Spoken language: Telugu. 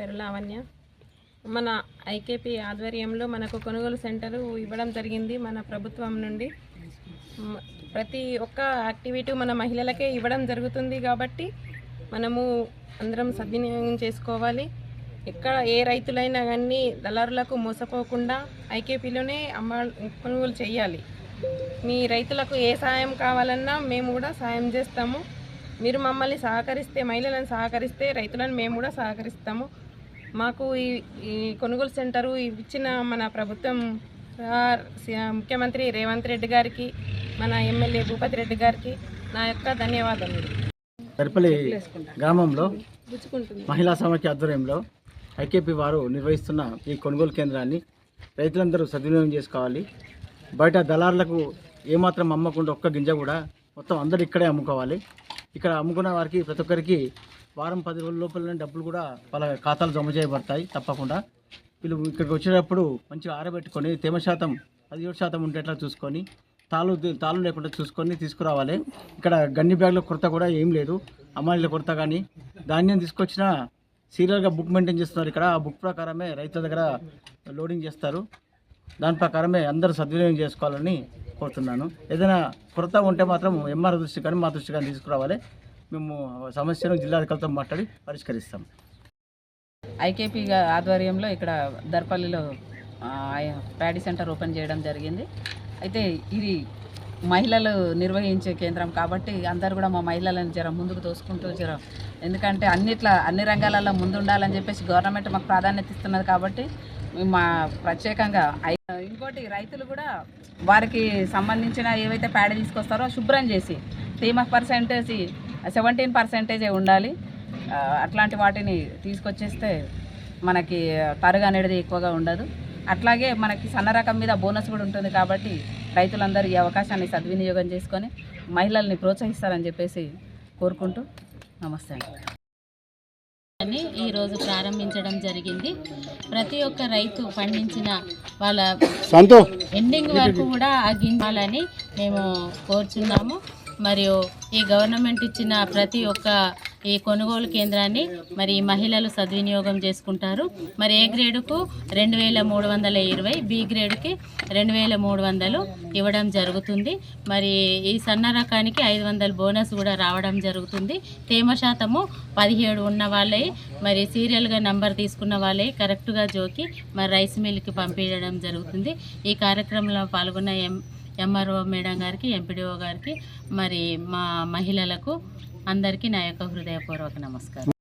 పేరు లావణ్య. మన ఐకేపీ ఆధ్వర్యంలో మనకు కొనుగోలు సెంటర్ ఇవ్వడం జరిగింది మన ప్రభుత్వం నుండి. ప్రతి ఒక్క యాక్టివిటీ మన మహిళలకే ఇవ్వడం జరుగుతుంది కాబట్టి మనము అందరం సద్వినియోగం చేసుకోవాలి. ఎక్కడ ఏ రైతులైనా కానీ దళారులకు మోసపోకుండా ఐకేపీలోనే కొనుగోలు చేయాలి. మీ రైతులకు ఏ సాయం కావాలన్నా మేము కూడా సాయం చేస్తాము. మీరు మమ్మల్ని సహకరిస్తే, మహిళలను సహకరిస్తే రైతులను మేము కూడా సహకరిస్తాము. మాకు ఈ కొనుగోలు సెంటరు ఇచ్చిన మన ప్రభుత్వం ముఖ్యమంత్రి రేవంత్ రెడ్డి గారికి, మన ఎమ్మెల్యే భూపతి రెడ్డి గారికి నా యొక్క ధన్యవాదాలు. దర్పల్లి గ్రామంలో మహిళా సమాఖ్య ఆధ్వర్యంలో ఐకేపీ వారు నిర్వహిస్తున్న ఈ కొనుగోలు కేంద్రాన్ని రైతులందరూ సద్వినియోగం చేసుకోవాలి. బయట దళారులకు ఏమాత్రం అమ్మకుండా ఒక్క గింజ కూడా మొత్తం అందరూ ఇక్కడే అమ్ముకోవాలి. ఇక్కడ అమ్ముకున్న వారికి ప్రతి ఒక్కరికి వారం 10 రోజుల లోపలనే డబ్బులు కూడా వాళ్ళ ఖాతాలు జమ చేయబడతాయి. తప్పకుండా వీళ్ళు ఇక్కడికి వచ్చేటప్పుడు మంచిగా ఆరబెట్టుకొని తేమ శాతం 17% ఉండేట్లా చూసుకొని తాళ్ళు లేకుండా చూసుకొని తీసుకురావాలి. ఇక్కడ గన్ని బ్యాగ్ల కొరత కూడా ఏం లేదు, అమ్మాయిల కొరత కానీ. ధాన్యం తీసుకొచ్చిన సీరియల్గా బుక్ మెయింటైన్ చేస్తున్నారు. ఇక్కడ ఆ బుక్ ప్రకారమే రైతుల దగ్గర లోడింగ్ చేస్తారు. దాని ప్రకారమే అందరూ సద్వినియోగం చేసుకోవాలని కోరుతున్నాను. ఏదైనా కొరత ఉంటే మాత్రం ఎంఆర్ దృష్టి కానీ మా దృష్టి కానీ తీసుకురావాలి. మేము సమస్యను జిల్లాధికారులతో మాట్లాడి పరిష్కరిస్తాం. ఐకేపీ ఆధ్వర్యంలో ఇక్కడ దర్పల్లిలో ప్యాడీ సెంటర్ ఓపెన్ చేయడం జరిగింది. అయితే ఇది మహిళలు నిర్వహించే కేంద్రం కాబట్టి అందరు కూడా మా మహిళలను ముందుకు తోసుకుంటూ ఎందుకంటే అన్ని రంగాలలో ముందుండాలని చెప్పేసి గవర్నమెంట్ మాకు ప్రాధాన్యత ఇస్తున్నది కాబట్టి మా ప్రత్యేకంగా. ఇంకోటి రైతులు కూడా వారికి సంబంధించిన ఏవైతే ప్యాడీ తీసుకొస్తారో శుభ్రం చేసి తేమ పర్సెంటేజ్ 17% ఉండాలి. అట్లాంటి వాటిని తీసుకొచ్చేస్తే మనకి తరుగు అనేది ఎక్కువగా ఉండదు. అట్లాగే మనకి సన్న రకం మీద బోనస్ కూడా ఉంటుంది కాబట్టి రైతులందరూ ఈ అవకాశాన్ని సద్వినియోగం చేసుకొని మహిళల్ని ప్రోత్సహిస్తారని చెప్పేసి కోరుకుంటూ నమస్తే అని ఈరోజు ప్రారంభించడం జరిగింది. ప్రతి ఒక్క రైతు పండించిన వాళ్ళ ఎండింగ్ వరకు కూడా ఆ గింజాలని మేము కోరుచున్నాము. మరియు ఈ గవర్నమెంట్ ఇచ్చిన ప్రతి ఒక్క ఈ కొనుగోలు కేంద్రాన్ని మరి మహిళలు సద్వినియోగం చేసుకుంటారు. మరి ఏ గ్రేడుకు 2320, బి గ్రేడ్కి 2300 ఇవ్వడం జరుగుతుంది. మరి ఈ సన్న రకానికి 500 బోనస్ కూడా రావడం జరుగుతుంది. తేమ శాతము 17 ఉన్న వాళ్ళే మరి సీరియల్గా నంబర్ తీసుకున్న వాళ్ళే కరెక్ట్గా జోకి మరి రైస్ మిల్కి పంపించడం జరుగుతుంది. ఈ కార్యక్రమంలో పాల్గొన్న ఎంఆర్ఓ మేడం గారికి, ఎంపీడీఓ గారికి, మరి మా మహిళలకు అందరికీ నా యొక్క హృదయపూర్వక నమస్కారం.